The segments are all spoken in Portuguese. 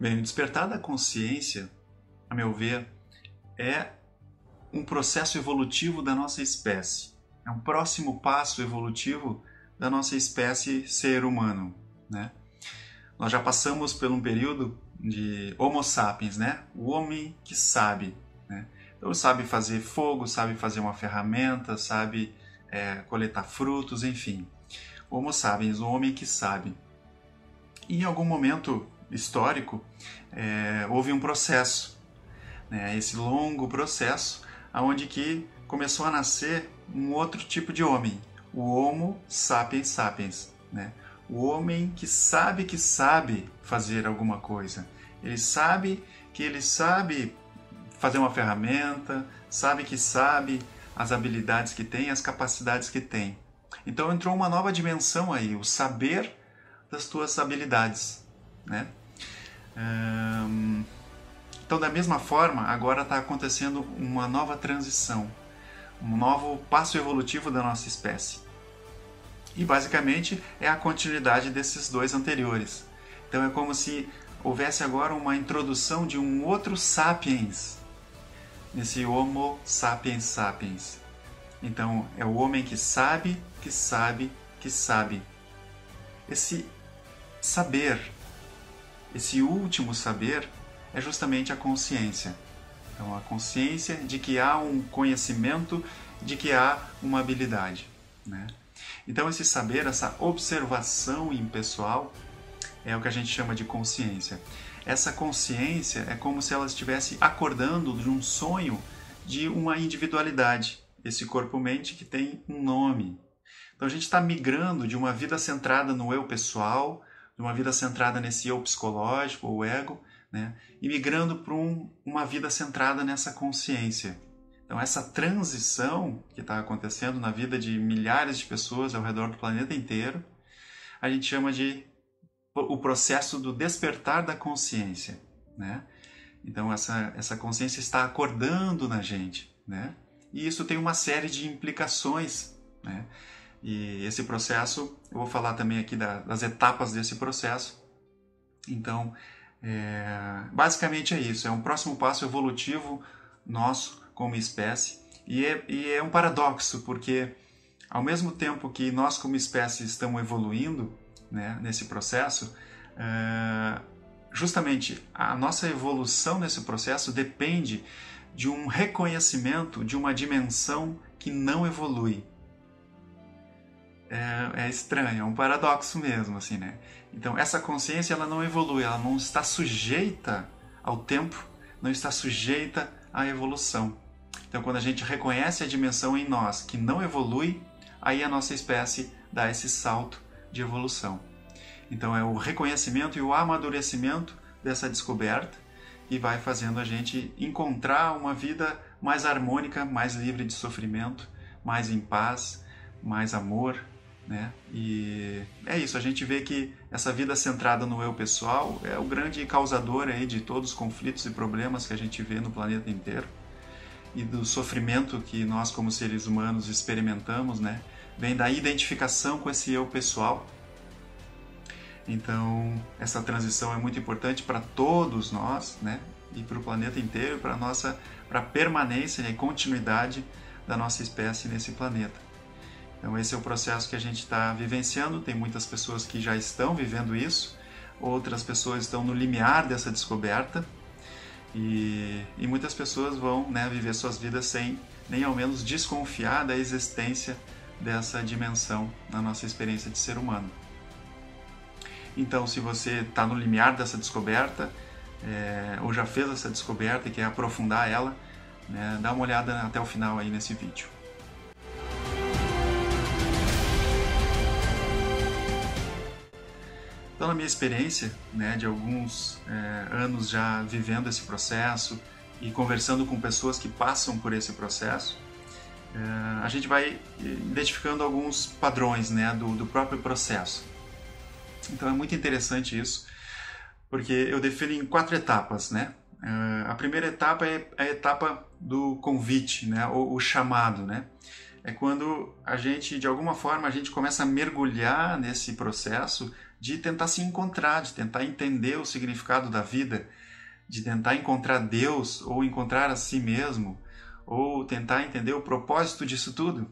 Bem, o despertar da consciência, a meu ver, é um processo evolutivo da nossa espécie. É um próximo passo evolutivo da nossa espécie ser humano, né? Nós já passamos por um período de Homo sapiens, né? O homem que sabe, né? Então sabe fazer fogo, sabe fazer uma ferramenta, sabe coletar frutos, enfim. Homo sapiens, o homem que sabe. E em algum momento histórico houve um processo, né? Esse longo processo, onde que começou a nascer um outro tipo de homem, o Homo sapiens sapiens, né? O homem que sabe fazer alguma coisa. Ele sabe fazer uma ferramenta, sabe as habilidades que tem, as capacidades que tem. Então entrou uma nova dimensão aí, o saber das tuas habilidades, né? Então, da mesma forma, agora está acontecendo uma nova transição, um novo passo evolutivo da nossa espécie. E, basicamente, é a continuidade desses dois anteriores. Então, é como se houvesse agora uma introdução de um outro sapiens, nesse Homo sapiens sapiens. Então, é o homem que sabe, que sabe, que sabe. Esse saber, esse último saber, é justamente a consciência. Então, a consciência de que há um conhecimento, de que há uma habilidade, né? Então, esse saber, essa observação impessoal, é o que a gente chama de consciência. Essa consciência é como se ela estivesse acordando de um sonho de uma individualidade, esse corpo-mente que tem um nome. Então, a gente está migrando de uma vida centrada no eu pessoal, de uma vida centrada nesse eu psicológico, ou ego, né? E migrando para uma vida centrada nessa consciência. Então, essa transição que está acontecendo na vida de milhares de pessoas ao redor do planeta inteiro, a gente chama de o processo do despertar da consciência, né? Então, essa consciência está acordando na gente, né? E isso tem uma série de implicações, né? E esse processo, eu vou falar também aqui das etapas desse processo. Então, basicamente é isso, é um próximo passo evolutivo nosso como espécie, e é um paradoxo, porque ao mesmo tempo que nós como espécie estamos evoluindo, né, nesse processo, justamente a nossa evolução nesse processo depende de um reconhecimento de uma dimensão que não evolui. É estranho, é um paradoxo mesmo, assim, né? Então, essa consciência, ela não evolui, ela não está sujeita ao tempo, não está sujeita à evolução. Então, quando a gente reconhece a dimensão em nós que não evolui, aí a nossa espécie dá esse salto de evolução. Então, é o reconhecimento e o amadurecimento dessa descoberta que vai fazendo a gente encontrar uma vida mais harmônica, mais livre de sofrimento, mais em paz, mais amor, né? E é isso, a gente vê que essa vida centrada no eu pessoal é o grande causador aí de todos os conflitos e problemas que a gente vê no planeta inteiro e do sofrimento que nós como seres humanos experimentamos, né? Vem da identificação com esse eu pessoal. Então, essa transição é muito importante para todos nós, né? E para o planeta inteiro, para a permanência e continuidade da nossa espécie nesse planeta. Então, esse é o processo que a gente está vivenciando. Tem muitas pessoas que já estão vivendo isso, outras pessoas estão no limiar dessa descoberta, e muitas pessoas vão, né, viver suas vidas sem nem ao menos desconfiar da existência dessa dimensão na nossa experiência de ser humano. Então, se você está no limiar dessa descoberta, ou já fez essa descoberta e quer aprofundar ela, né, dá uma olhada até o final aí nesse vídeo. Então, na minha experiência, né, de alguns anos já vivendo esse processo e conversando com pessoas que passam por esse processo, a gente vai identificando alguns padrões, né, do próprio processo. Então, é muito interessante isso, porque eu defino em 4 etapas, né? A primeira etapa é a etapa do convite, né, ou o chamado, né? É quando a gente, de alguma forma, a gente começa a mergulhar nesse processo de tentar se encontrar, de tentar entender o significado da vida, de tentar encontrar Deus ou encontrar a si mesmo, ou tentar entender o propósito disso tudo.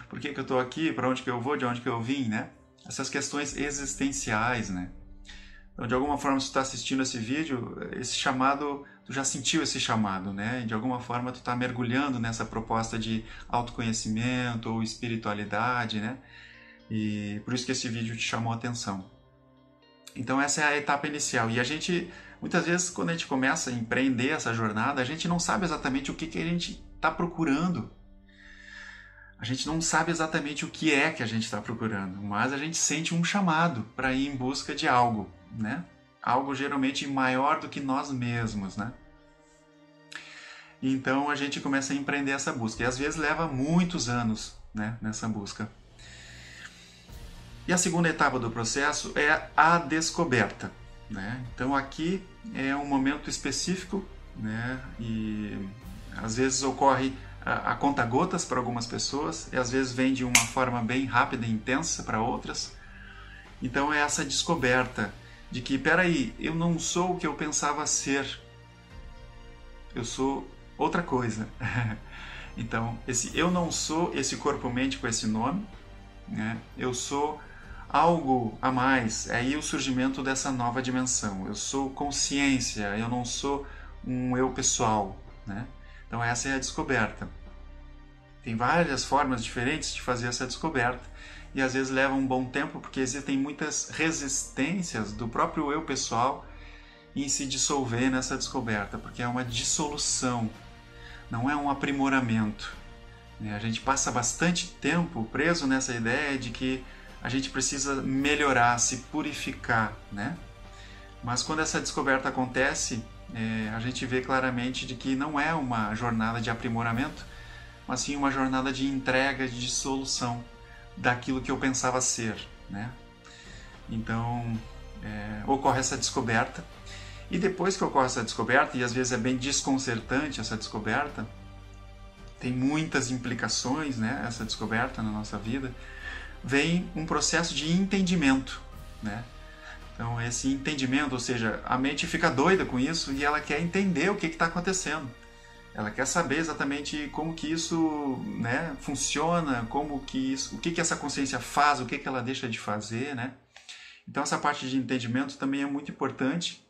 Por que eu estou aqui? Para onde que eu vou? De onde que eu vim, né? Essas questões existenciais, né? Então, de alguma forma, se tu está assistindo esse vídeo, esse chamado, tu já sentiu esse chamado, né? E de alguma forma, tu está mergulhando nessa proposta de autoconhecimento ou espiritualidade, né? E por isso que esse vídeo te chamou a atenção. Então, essa é a etapa inicial. E a gente, muitas vezes, quando a gente começa a empreender essa jornada, a gente não sabe exatamente o que a gente está procurando. A gente não sabe exatamente o que é que a gente está procurando, mas a gente sente um chamado para ir em busca de algo, né? Algo geralmente maior do que nós mesmos, né? Então a gente começa a empreender essa busca e às vezes leva muitos anos, né, nessa busca. E a segunda etapa do processo é a descoberta, né? Então aqui é um momento específico, né? E às vezes ocorre a conta-gotas para algumas pessoas e às vezes vem de uma forma bem rápida e intensa para outras. Então é essa descoberta de que, peraí, eu não sou o que eu pensava ser, eu sou outra coisa. Então, eu não sou esse corpo-mente com esse nome, né? Eu sou algo a mais, é aí o surgimento dessa nova dimensão. Eu sou consciência, eu não sou um eu pessoal, né? Então essa é a descoberta. Tem várias formas diferentes de fazer essa descoberta e às vezes leva um bom tempo porque existem muitas resistências do próprio eu pessoal em se dissolver nessa descoberta, porque é uma dissolução, não é um aprimoramento. A gente passa bastante tempo preso nessa ideia de que a gente precisa melhorar, se purificar, né? Mas quando essa descoberta acontece, a gente vê claramente de que não é uma jornada de aprimoramento, mas sim uma jornada de entrega, de dissolução daquilo que eu pensava ser, né? Então, ocorre essa descoberta, e depois que ocorre essa descoberta, e às vezes é bem desconcertante essa descoberta, tem muitas implicações, né, essa descoberta na nossa vida, vem um processo de entendimento, né? Então, esse entendimento, ou seja, a mente fica doida com isso e ela quer entender o que está acontecendo. Ela quer saber exatamente como que isso, né, funciona, como que isso, o que essa consciência faz, o que ela deixa de fazer, né? Então, essa parte de entendimento também é muito importante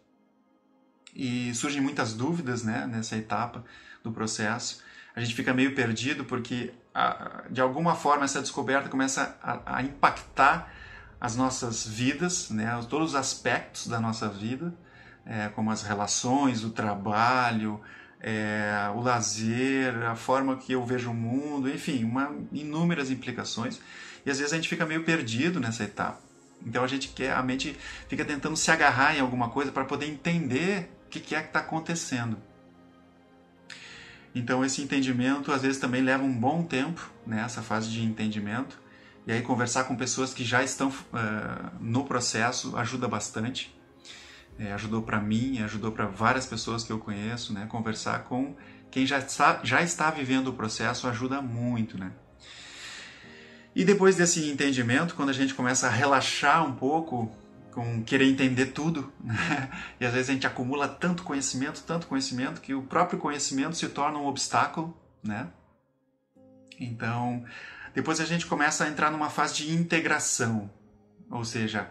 e surgem muitas dúvidas, né, nessa etapa do processo. A gente fica meio perdido porque, de alguma forma, essa descoberta começa a impactar as nossas vidas, né, todos os aspectos da nossa vida, como as relações, o trabalho, o lazer, a forma que eu vejo o mundo, enfim, inúmeras implicações. E às vezes a gente fica meio perdido nessa etapa. Então a mente fica tentando se agarrar em alguma coisa para poder entender o que é que está acontecendo. Então esse entendimento às vezes também leva um bom tempo, né, essa fase de entendimento. E aí conversar com pessoas que já estão no processo ajuda bastante. Ajudou para mim, ajudou para várias pessoas que eu conheço, né? Conversar com quem já está vivendo o processo ajuda muito, né? E depois desse entendimento, quando a gente começa a relaxar um pouco com querer entender tudo, né? E às vezes a gente acumula tanto conhecimento, que o próprio conhecimento se torna um obstáculo, né? Então, depois a gente começa a entrar numa fase de integração, ou seja,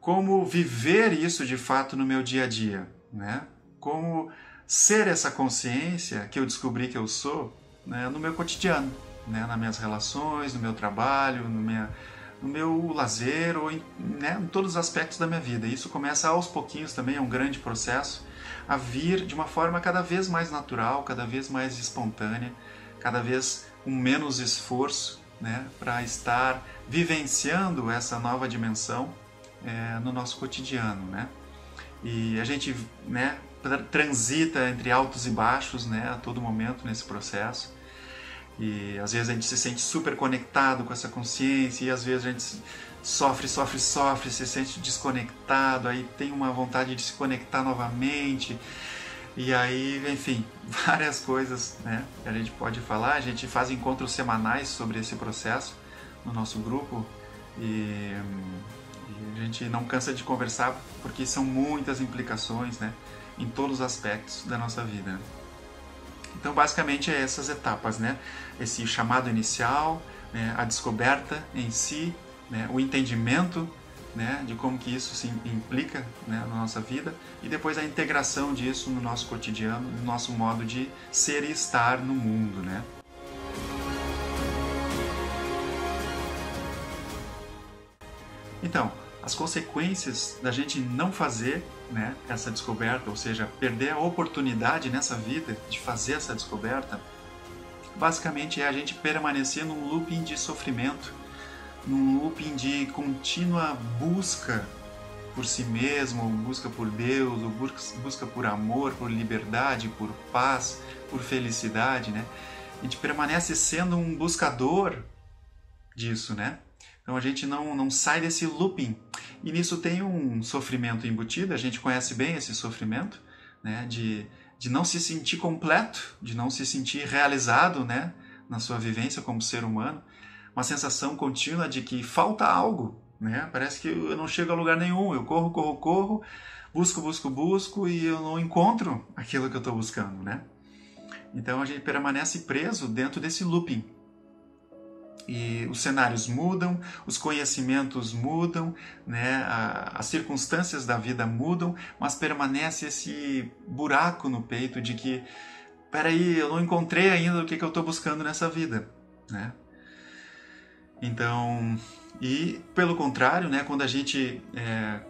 como viver isso de fato no meu dia a dia, né? Como ser essa consciência que eu descobri que eu sou, né, no meu cotidiano, né, nas minhas relações, no meu trabalho, no meu lazer, ou né, em todos os aspectos da minha vida. E isso começa aos pouquinhos também, é um grande processo, a vir de uma forma cada vez mais natural, cada vez mais espontânea, cada vez com menos esforço, né, para estar vivenciando essa nova dimensão no nosso cotidiano, né? E a gente, né, transita entre altos e baixos, né, a todo momento nesse processo. E às vezes a gente se sente super conectado com essa consciência e às vezes a gente sofre, se sente desconectado, aí tem uma vontade de se conectar novamente. E aí, enfim, várias coisas, né, que a gente pode falar. A gente faz encontros semanais sobre esse processo no nosso grupo e a gente não cansa de conversar porque são muitas implicações, né, em todos os aspectos da nossa vida. Então, basicamente, é essas etapas, né? Esse chamado inicial, né, a descoberta em si, né, o entendimento, né, de como que isso se implica, né, na nossa vida, e depois a integração disso no nosso cotidiano, no nosso modo de ser e estar no mundo, né? Então, as consequências da gente não fazer, né, essa descoberta, ou seja, perder a oportunidade nessa vida de fazer essa descoberta, basicamente é a gente permanecer num looping de sofrimento, num looping de contínua busca por si mesmo, busca por Deus, ou busca por amor, por liberdade, por paz, por felicidade, né? A gente permanece sendo um buscador disso, né? Então a gente não sai desse looping. E nisso tem um sofrimento embutido, a gente conhece bem esse sofrimento, né? De não se sentir completo, de não se sentir realizado, né, na sua vivência como ser humano. Uma sensação contínua de que falta algo, né? Parece que eu não chego a lugar nenhum, eu corro, busco e eu não encontro aquilo que eu estou buscando, né? Então a gente permanece preso dentro desse looping. E os cenários mudam, os conhecimentos mudam, né? As circunstâncias da vida mudam, mas permanece esse buraco no peito de que, peraí, eu não encontrei ainda o que eu estou buscando nessa vida, né? Então, e pelo contrário, né, quando a gente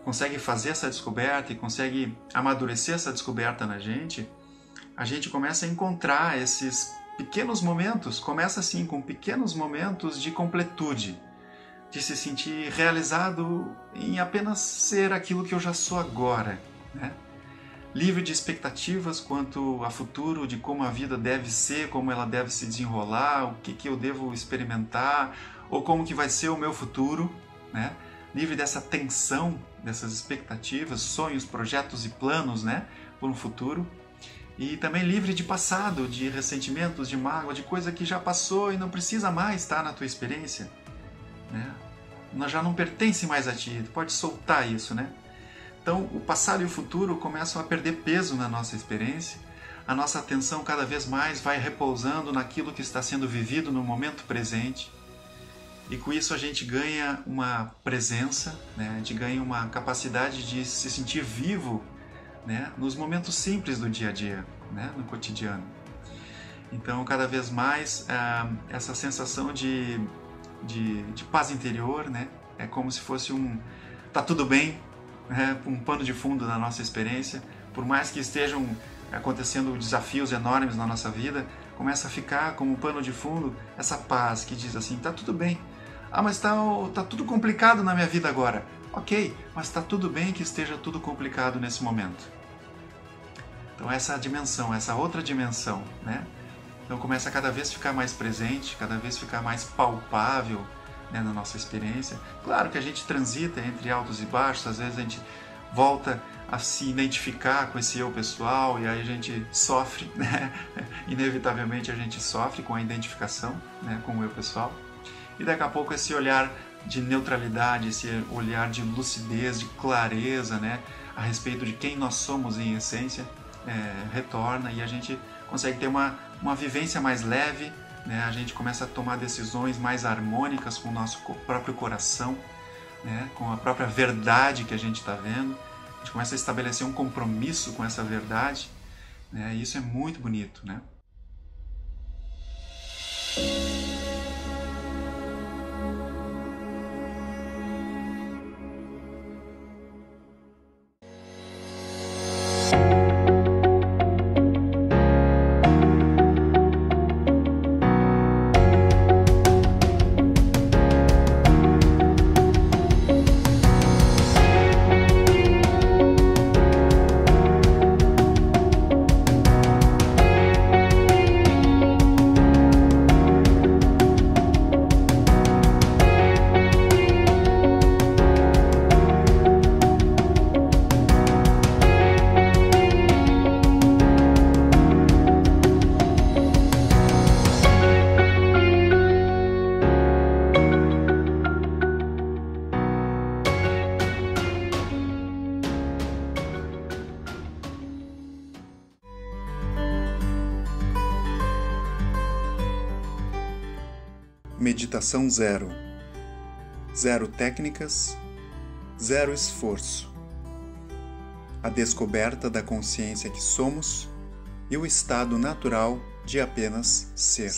consegue fazer essa descoberta e consegue amadurecer essa descoberta na gente, a gente começa a encontrar esses pequenos momentos, começa assim com pequenos momentos de completude, de se sentir realizado em apenas ser aquilo que eu já sou agora, né? Livre de expectativas quanto a futuro, de como a vida deve ser, como ela deve se desenrolar, o que eu devo experimentar, ou como que vai ser o meu futuro, né? Livre dessa tensão, dessas expectativas, sonhos, projetos e planos, né, por um futuro. E também livre de passado, de ressentimentos, de mágoa, de coisa que já passou e não precisa mais estar na tua experiência, né? Já não pertence mais a ti, tu pode soltar isso, né? Então, o passado e o futuro começam a perder peso na nossa experiência, a nossa atenção cada vez mais vai repousando naquilo que está sendo vivido no momento presente, e com isso a gente ganha uma presença, né? A gente ganha uma capacidade de se sentir vivo, né, nos momentos simples do dia a dia, né, no cotidiano. Então, cada vez mais, essa sensação de paz interior, né, é como se fosse tá tudo bem, né, um pano de fundo na nossa experiência. Por mais que estejam acontecendo desafios enormes na nossa vida, começa a ficar como pano de fundo essa paz que diz assim, tá tudo bem. Ah, mas tá tudo complicado na minha vida agora. Ok, mas tá tudo bem que esteja tudo complicado nesse momento. Então essa dimensão, essa outra dimensão, né? Então começa a cada vez ficar mais presente, cada vez ficar mais palpável, né, na nossa experiência. Claro que a gente transita entre altos e baixos, às vezes a gente volta a se identificar com esse eu pessoal e aí a gente sofre, né? Inevitavelmente a gente sofre com a identificação, né, com o eu pessoal. E daqui a pouco esse olhar de neutralidade, esse olhar de lucidez, de clareza, né, a respeito de quem nós somos em essência, retorna e a gente consegue ter uma vivência mais leve, né? A gente começa a tomar decisões mais harmônicas com o nosso próprio coração, né? Com a própria verdade que a gente está vendo. A gente começa a estabelecer um compromisso com essa verdade, né? E isso é muito bonito, né? Meditação zero. Zero técnicas, zero esforço. A descoberta da consciência que somos e o estado natural de apenas ser.